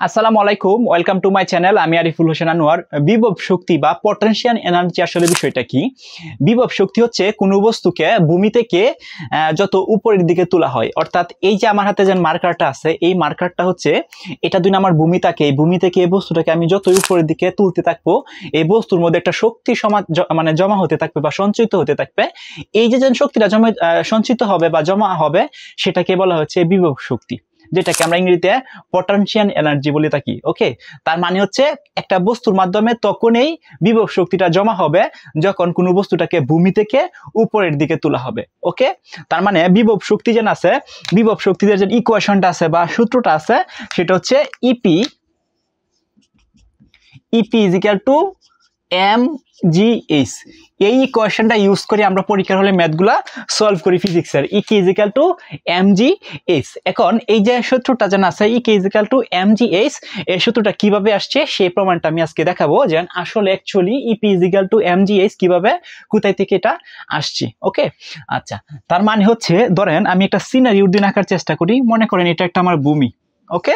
আসসালামু আলাইকুম, welcome to my channel. আমি আরিফুল হোসেন আনোয়ার। বিভব শক্তি বা পটেনশিয়াল এনার্জি আসলে বিষয়টা কি? বিভব শক্তি হচ্ছে কোনো বস্তুকে ভূমি থেকে যত উপরের দিকে তোলা হয়, অর্থাৎ এই যে আমার হাতে যে মার্কারটা আছে, এই মার্কারটা হচ্ছে এটা দুই আমার ভূমি থাকে, এই ভূমি থেকে এই বস্তুটাকে আমি যত উপরের দিকে তুলতে থাকবো, এই বস্তুর মধ্যে একটা শক্তি জমা হতে থাকবে বা সঞ্চিত হতে থাকবে। এই যে শক্তিটা সঞ্চিত হবে বা জমা হবে, সেটাকে বলা হচ্ছে বিভব শক্তি, যেটাকে আমরা ইংরেজিতে পটেনশিয়াল এনার্জি বলে থাকি। ওকে, তার মানে হচ্ছে একটা বস্তুর মাধ্যমে তখনই বিভব শক্তিটা জমা হবে যখন কোনো বস্তুটাকে ভূমি থেকে উপরের দিকে তোলা হবে। ওকে, তার মানে বিভব শক্তি যেন আছে, বিভব শক্তির যে ইকুয়েশনটা আছে বা সূত্রটা আছে, সেটা হচ্ছে EP is equal to mgh। এই ইকুয়েশনটা ইউজ করে আমরা পরীক্ষার হলে ম্যাথগুলা সলভ করি ফিজিক্সের। ইকে ইজ ইকুয়াল টু mgh। এখন এই যে সূত্রটা যেন আছে ইকে ইজ ইকুয়াল টু mgh, এই সূত্রটা কিভাবে আসছে সেই প্রমাণটা আমি আজকে দেখাবো, যে আসলে actually EP is equal to mgh কিভাবে, কোথায় থেকে এটা আসছে। ওকে, আচ্ছা, তার মানে হচ্ছে ধরেন আমি একটা সিনারি উদ্দিন আঁকার চেষ্টা করি। মনে করেন এটা একটা আমার ভূমি। ওকে,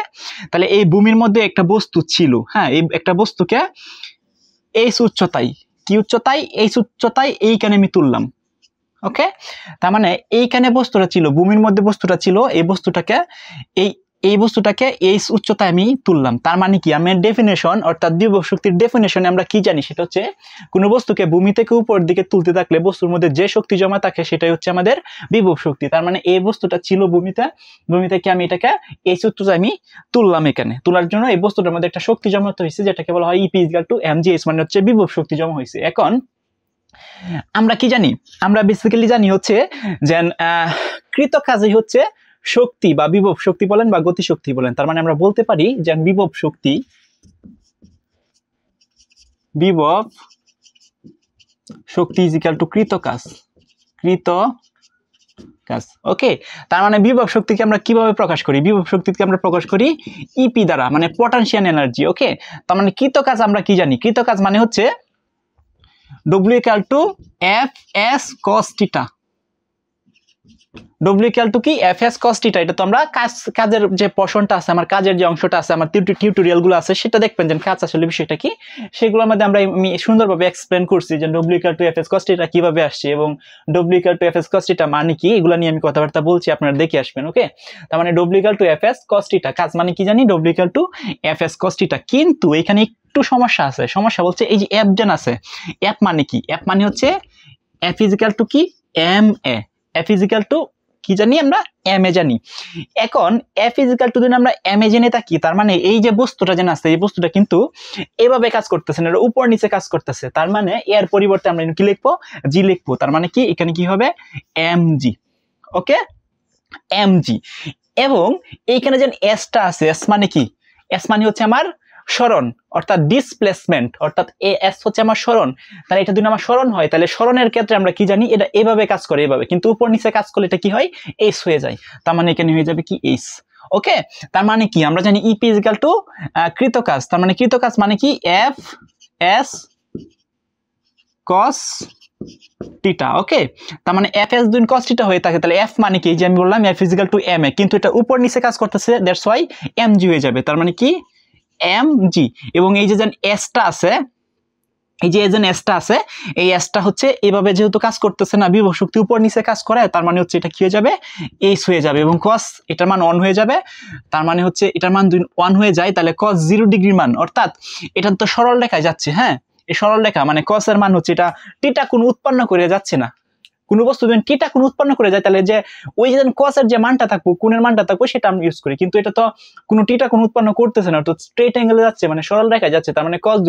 তাহলে এই ভূমির মধ্যে একটা বস্তু ছিল। হ্যাঁ, এই একটা বস্তুকে এই উচ্চতায়, কি উচ্চতায়, এই উচ্চতায় এইখানে আমি তুললাম। ওকে, তার মানে এইখানে বস্তুটা ছিল, ভূমির মধ্যে বস্তুটা ছিল, এই বস্তুটাকে এই বস্তুটাকে এই উচ্চতায় আমি তুললাম। তার মানে কি, আমি ডেফিনেশন অর্থাৎ বিভব শক্তির ডেফিনেশনে আমরা কি জানি, সেটা হচ্ছে কোনো বস্তুকে ভূমি থেকে উপরের দিকে তুলতে থাকলে বস্তুর মধ্যে যে শক্তি জমা থাকে সেটাই হচ্ছে আমাদের বিভব শক্তি। তার মানে এই বস্তুটা ছিল ভূমিতে, ভূমি থেকে আমি এটাকে এই উচ্চতায় আমি তুললাম। এখানে তোলার জন্য এই বস্তুটার মধ্যে একটা শক্তি জমা হয়েছে, যেটাকে বলা হয় EP is equal to mgh, মানে হচ্ছে বিভব শক্তি জমা হয়েছে। এখন আমরা কি জানি, আমরা বেসিক্যালি জানি হচ্ছে যে কৃত কাজই হচ্ছে শক্তি বা বিভব শক্তি বলেন বা গতি শক্তি বলেন। তার মানে আমরা বলতে পারি যে বিভব শক্তি ইজ ইকুয়াল টু কৃত কাজ। ওকে, তার মানে বিভব শক্তিকে আমরা কিভাবে প্রকাশ করি? বিভব শক্তিকে আমরা প্রকাশ করি ইপি দ্বারা, মানে পটেনশিয়াল এনার্জি। ওকে, তার মানে কৃত কাজ আমরা কি জানি? কৃত কাজ মানে হচ্ছে W equal to Fs cos θ। W equal to কি? Fs cos θ। এটা তো আমরা কাজের যে পোরশনটা আছে, আমার কাজের যে অংশটা আছে, আমার টিউটোরিয়াল গুলো আছে, সেটা দেখবেন যে কাজ আসলে বিষয়টা কি, সেগুলোর মধ্যে আমরা সুন্দরভাবে এক্সপ্লেন করছি যে W equal to Fs cos θ কিভাবে আসছে এবং W equal to Fs cos θ মানে কি, এগুলো নিয়ে আমি কথাবার্তা বলছি, আপনারা দেখে আসবেন। ওকে, তার মানে W equal to Fs cos θ, কাজ মানে কি জানি W equal to Fs cos θ। কিন্তু এখানে একটু সমস্যা আছে। সমস্যা বলছে এই যে F যেন আছে, F মানে কি? F মানে হচ্ছে F ইজ ইকুয়াল টু কি? ma। F is equal two কি জানি আমরা? ma জানি। এখন F ইজ ইকুয়াল টু যদি আমরা ma জেনে থাকি, তার মানে এই যে বস্তুটা যেন আছে, এই বস্তুটা কিন্তু এভাবে কাজ করতেছে না, উপর নিচে কাজ করতেছে। তার মানে এর পরিবর্তে আমরা কি লিখবো? g লিখবো। তার মানে কি এখানে কি হবে? mg। ওকে, mg। এবং এইখানে যে s টা আছে, s মানে কি? s মানে হচ্ছে আমার সরণ, অর্থাৎ ডিসপ্লেসমেন্ট, অর্থাৎ এস হচ্ছে আমার সরণ। তাহলে এটা যদি আমার সরণ হয়, তাহলে সরণের ক্ষেত্রে আমরা কি জানি, এটা এভাবে কাজ করে, এভাবে। কিন্তু উপর নিচে কাজ করলে এটা কি হয়? এস হয়ে যায়। তার মানে এখানে হয়ে যাবে কি? এস। ওকে, তার মানে কি, আমরা জানি ইপি ইজ ইকুয়াল টু কৃত কাজ। তার মানে কৃত কাজ মানে কি? F S cos theta. Okay, তার মানে এফ এস দুই কস থিটা হয়ে থাকে, তাহলে এফ মানে কি, যে আমি বললাম F is equal to M A, কিন্তু এটা উপর নিচে কাজ করতেছে, দ্যাটস ওয়াই এমজি হয়ে যাবে। তার মানে কি? mg। এবং এই যে এসটা আছে, এই যে এসটা আছে, এই এসটা হচ্ছে এভাবে যেহেতু কাজ করতেছে না, বিভব শক্তি উপর নিচে কাজ করে, তার মানে হচ্ছে এটা কি হয়ে যাবে? এইচ হয়ে যাবে। এবং cos এটার মান 1 হয়ে যাবে। তার মানে হচ্ছে এটার মান 1 হয়ে যায়, তাহলে cos 0 ডিগ্রি মান, অর্থাৎ এটা তো সরল রেখায় যাচ্ছে। হ্যাঁ, এই সরল রেখা মানে cos এর মান হচ্ছে এটা থিটা কোণ উৎপন্ন করে যাচ্ছে না। কোনো বস্তু যদি থিটা কোণ উৎপন্ন করে যায়, তাহলে যে ওই যে cos এর যে মানটা থাকবো, কোণের মানটা থাকবো, সেটা আমরা ইউজ করি। কিন্তু এটা তো কোনো থিটা কোণ উৎপন্ন করতেছে না, তো স্ট্রেট অ্যাঙ্গেলে যাচ্ছে, মানে সরল রেখায় যাচ্ছে। তার মানে cos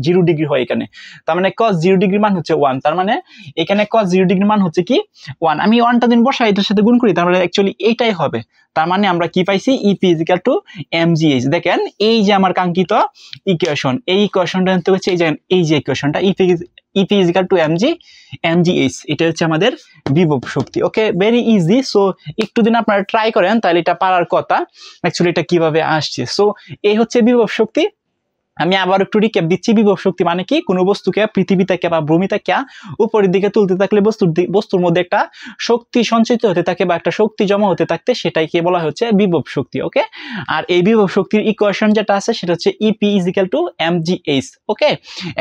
0 ডিগ্রি হয় এখানে। তার মানে cos 0 ডিগ্রি মান হচ্ছে 1। তার মানে এখানে cos 0 ডিগ্রি মান হচ্ছে কি? 1। আমি 1টা দিন বসাই এটার সাথে গুণ করি, তাহলে অ্যাকচুয়ালি এইটাই হবে। তার মানে আমরা কি পাইছি? EP is equal to mgh। দেখেন এই যে আমার কাঙ্ক্ষিত ইকুয়েশন, এই ইকুয়েশনটা হচ্ছে এই যে ইকুয়েশনটা, EP is equal to mgh, এটা হচ্ছে আমাদের বিভব শক্তি। Okay, very easy. সো একটু দিন আপনারা ট্রাই করেন, তাহলে এটা পারার কথা। অ্যাকচুয়ালি এটা কিভাবে আসছে। সো এই হচ্ছে বিভব শক্তি। আমি আবার একটু রিক্যাপ দিচ্ছি। বিভব শক্তি মানে কি? কোনো বস্তুকে পৃথিবী থেকে বা ভূমি থেকে উপরের দিকে তুলতে থাকলে বস্তুর মধ্যে একটা শক্তি সঞ্চিত হতে থাকে বা একটা শক্তি জমা হতে থাকতে, সেটাইকে বলা হচ্ছে বিভব শক্তি। ওকে, আর এই বিভব শক্তির ইকুয়েশন যেটা আছে সেটা হচ্ছে ইপি ইজিক্যাল টু mgh। ওকে,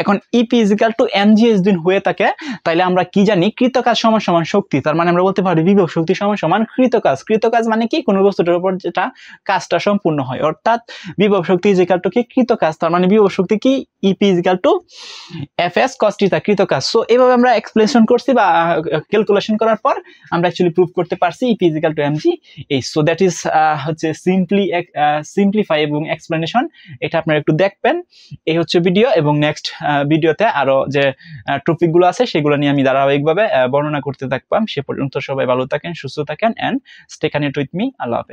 এখন ইপি ইজিক্যাল টু mgh দিন হয়ে থাকে, তাইলে আমরা কি জানি? কৃতকাজ সমান সমান শক্তি। তার মানে আমরা বলতে পারি বিভব শক্তি সমান সমান কৃতকাজ। কৃতকাজ মানে কি? কোনো বস্তুটার উপর যেটা কাজটা সম্পূর্ণ হয়, অর্থাৎ বিভব শক্তি ইজিক্যাল টু কি? কৃতকাজ। তার মানে বিভব শক্তি কি? EP is equal to FS cos theta, কৃতকাজ। সো এইভাবে আমরা এক্সপ্লেনেশন করছি বা ক্যালকুলেশন করার পর আমরা অ্যাকচুয়ালি প্রুভ করতে পারছি EP is equal to mgh। So that is হচ্ছে সিম্পলিফাই এবং এক্সপ্লেনেশন। এটা আপনারা একটু দেখবেন। এই হচ্ছে ভিডিও, এবং নেক্সট ভিডিওতে আরো যে টপিকগুলো আছে সেগুলো নিয়ে আমি ধারাবাহিকভাবে বর্ণনা করতে থাকলাম। সে পর্যন্ত সবাই ভালো থাকেন, সুস্থ থাকেন, and stay connected with me. আল্লাহ হাফেজ।